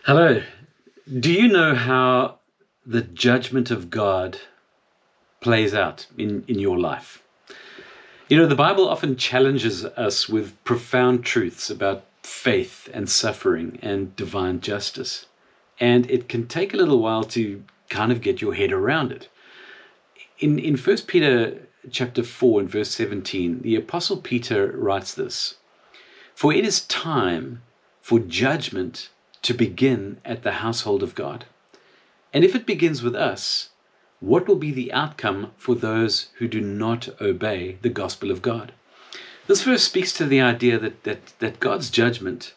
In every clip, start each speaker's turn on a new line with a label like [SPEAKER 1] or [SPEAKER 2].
[SPEAKER 1] Hello. Do you know how the judgment of God plays out in your life? You know, the Bible often challenges us with profound truths about faith and suffering and divine justice. And it can take a little while to kind of get your head around it. In 1 Peter chapter 4 and verse 17, the Apostle Peter writes this: "For it is time for judgment to begin at the household of God. And if it begins with us, what will be the outcome for those who do not obey the gospel of God?" This verse speaks to the idea that God's judgment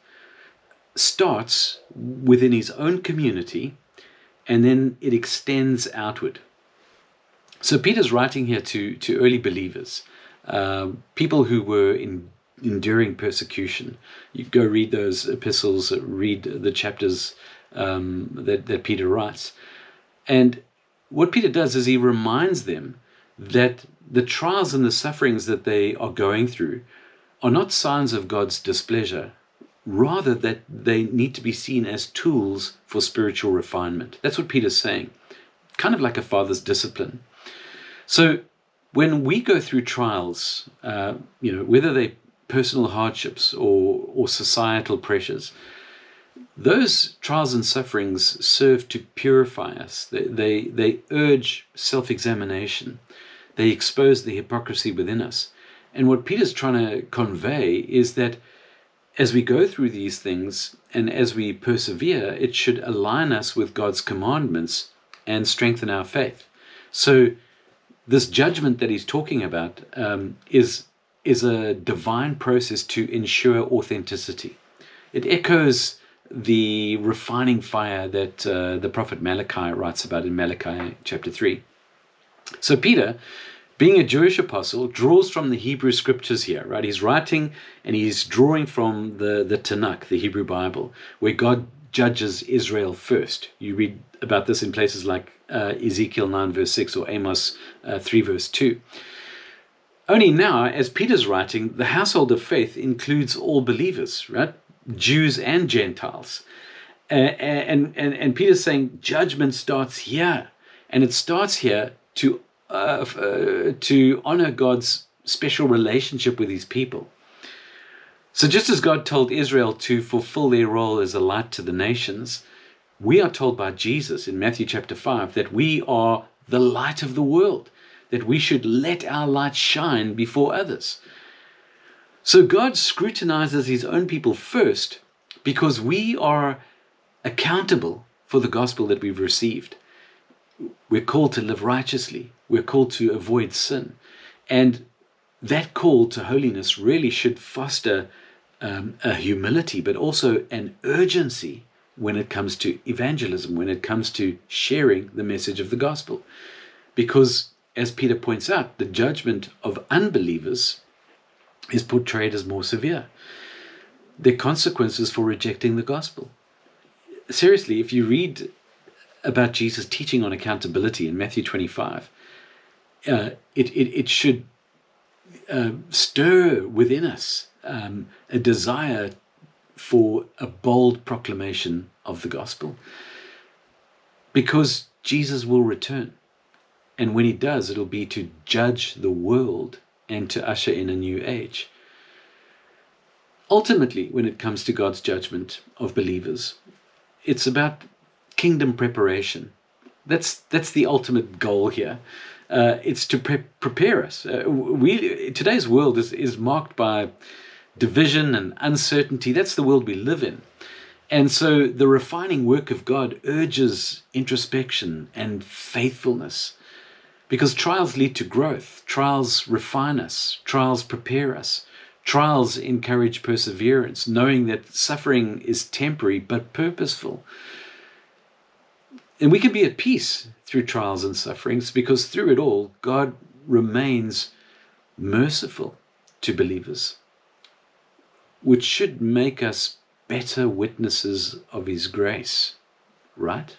[SPEAKER 1] starts within his own community and then it extends outward. So Peter's writing here to early believers, people who were enduring persecution. You go read those epistles, read the chapters that Peter writes. And what Peter does is he reminds them that the trials and the sufferings that they are going through are not signs of God's displeasure, rather that they need to be seen as tools for spiritual refinement. That's what Peter's saying, kind of like a father's discipline. So when we go through trials, whether they're personal hardships or societal pressures, those trials and sufferings serve to purify us. They urge self-examination. They expose the hypocrisy within us. And what Peter's trying to convey is that as we go through these things and as we persevere, it should align us with God's commandments and strengthen our faith. So this judgment that he's talking about is a divine process to ensure authenticity. It echoes the refining fire that the prophet Malachi writes about in Malachi chapter 3. So Peter, being a Jewish apostle, draws from the Hebrew scriptures here, right? He's writing and he's drawing from the Tanakh, the Hebrew Bible, where God judges Israel first. You read about this in places like Ezekiel 9 verse 6 or Amos 3 verse 2. Only now, as Peter's writing, the household of faith includes all believers, right? Jews and Gentiles. And Peter's saying judgment starts here. And it starts here to honor God's special relationship with his people. So just as God told Israel to fulfill their role as a light to the nations, we are told by Jesus in Matthew chapter 5 that we are the light of the world, that we should let our light shine before others. So God scrutinizes his own people first because we are accountable for the gospel that we've received. We're called to live righteously. We're called to avoid sin. And that call to holiness really should foster a humility, but also an urgency when it comes to evangelism, when it comes to sharing the message of the gospel. Because, as Peter points out, the judgment of unbelievers is portrayed as more severe. There are consequences for rejecting the gospel. Seriously, if you read about Jesus' teaching on accountability in Matthew 25, it should stir within us a desire for a bold proclamation of the gospel, because Jesus will return. And when he does, it'll be to judge the world and to usher in a new age. Ultimately, when it comes to God's judgment of believers, it's about kingdom preparation. That's the ultimate goal here. It's to prepare us. Today's world is marked by division and uncertainty. That's the world we live in. And so the refining work of God urges introspection and faithfulness, because trials lead to growth. Trials refine us. Trials prepare us. Trials encourage perseverance, knowing that suffering is temporary but purposeful. And we can be at peace through trials and sufferings, because through it all, God remains merciful to believers, which should make us better witnesses of his grace, right?